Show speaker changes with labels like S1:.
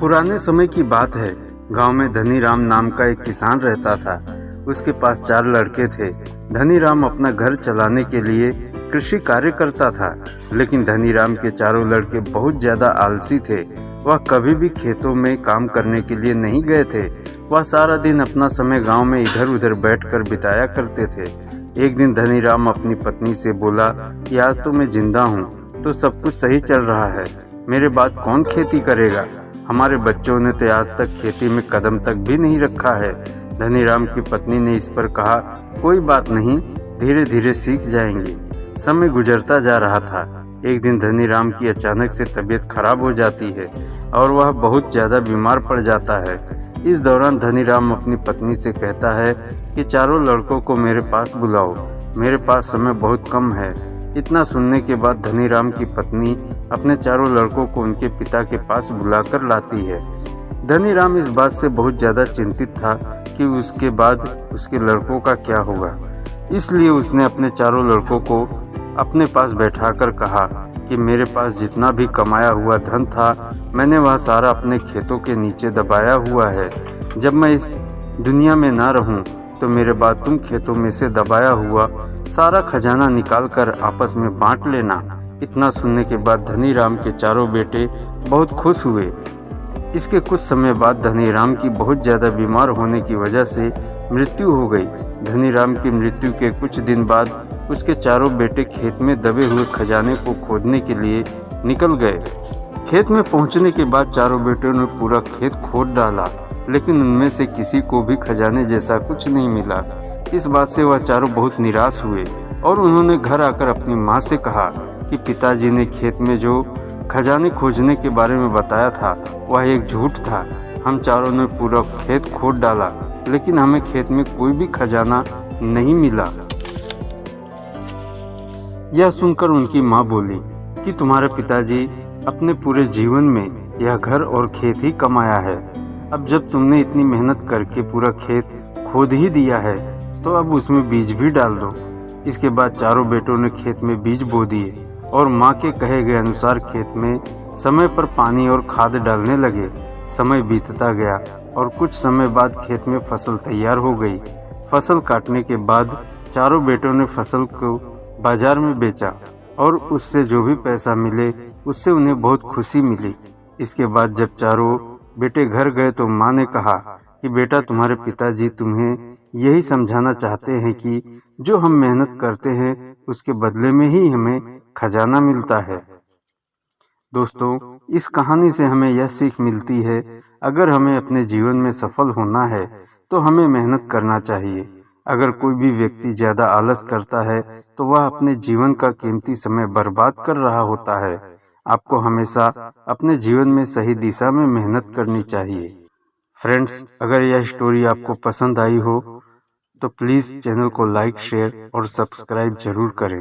S1: पुराने समय की बात है। गांव में धनीराम नाम का एक किसान रहता था। उसके पास 4 लड़के थे। धनीराम अपना घर चलाने के लिए कृषि कार्य करता था, लेकिन धनीराम के चारों लड़के बहुत ज्यादा आलसी थे। वह कभी भी खेतों में काम करने के लिए नहीं गए थे। वह सारा दिन अपना समय गांव में इधर उधर बैठकर बिताया करते थे। एक दिन धनीराम अपनी पत्नी से बोला कि आज तो मैं जिंदा हूँ तो सब कुछ सही चल रहा है, मेरे बाद कौन खेती करेगा। हमारे बच्चों ने तो आज तक खेती में कदम तक भी नहीं रखा है। धनीराम की पत्नी ने इस पर कहा, कोई बात नहीं, धीरे धीरे सीख जाएंगे। समय गुजरता जा रहा था। एक दिन धनीराम की अचानक से तबीयत खराब हो जाती है और वह बहुत ज़्यादा बीमार पड़ जाता है। इस दौरान धनीराम अपनी पत्नी से कहता है कि चारों लड़कों को मेरे पास बुलाओ, मेरे पास समय बहुत कम है। इतना सुनने के बाद धनीराम की पत्नी अपने चारों लड़कों को उनके पिता के पास बुलाकर लाती है। धनीराम इस बात से बहुत ज़्यादा चिंतित था कि उसके बाद उसके लड़कों का क्या होगा। इसलिए उसने अपने चारों लड़कों को अपने पास बैठाकर कहा कि मेरे पास जितना भी कमाया हुआ धन था, मैंने वह सारा अपने खेतों के नीचे दबाया हुआ है। जब मैं इस दुनिया में ना रहूं तो मेरे बाद तुम खेतों में से दबाया हुआ सारा खजाना निकाल कर आपस में बांट लेना। इतना सुनने के बाद धनीराम के चारों बेटे बहुत खुश हुए। इसके कुछ समय बाद धनीराम की बहुत ज़्यादा बीमार होने की वजह से मृत्यु हो गई। धनीराम की मृत्यु के कुछ दिन बाद उसके चारों बेटे खेत में दबे हुए खजाने को खोदने के लिए निकल गए। खेत में पहुंचने के बाद चारों बेटों ने पूरा खेत खोद डाला, लेकिन उनमें से किसी को भी खजाने जैसा कुछ नहीं मिला। इस बात से वह चारों बहुत निराश हुए और उन्होंने घर आकर अपनी माँ से कहा कि पिताजी ने खेत में जो खजाने खोजने के बारे में बताया था वह एक झूठ था। हम चारों ने पूरा खेत खोद डाला, लेकिन हमें खेत में कोई भी खजाना नहीं मिला। यह सुनकर उनकी माँ बोली कि तुम्हारे पिताजी अपने पूरे जीवन में यह घर और खेत ही कमाया है। अब जब तुमने इतनी मेहनत करके पूरा खेत खोद ही दिया है तो अब उसमें बीज भी डाल दो। इसके बाद चारों बेटों ने खेत में बीज बो दिए और माँ के कहे गए अनुसार खेत में समय पर पानी और खाद डालने लगे। समय बीतता गया और कुछ समय बाद खेत में फसल तैयार हो गई। फसल काटने के बाद चारों बेटों ने फसल को बाजार में बेचा और उससे जो भी पैसा मिले उससे उन्हें बहुत खुशी मिली। इसके बाद जब चारों बेटे घर गए तो माँ ने कहा कि बेटा, तुम्हारे पिताजी तुम्हें यही समझाना चाहते हैं कि जो हम मेहनत करते हैं उसके बदले में ही हमें खजाना मिलता है। दोस्तों, इस कहानी से हमें यह सीख मिलती है, अगर हमें अपने जीवन में सफल होना है तो हमें मेहनत करना चाहिए। अगर कोई भी व्यक्ति ज़्यादा आलस करता है तो वह अपने जीवन का कीमती समय बर्बाद कर रहा होता है। आपको हमेशा अपने जीवन में सही दिशा में मेहनत करनी चाहिए। फ्रेंड्स, अगर यह स्टोरी आपको पसंद आई हो तो प्लीज़ चैनल को लाइक, शेयर और सब्सक्राइब जरूर करें।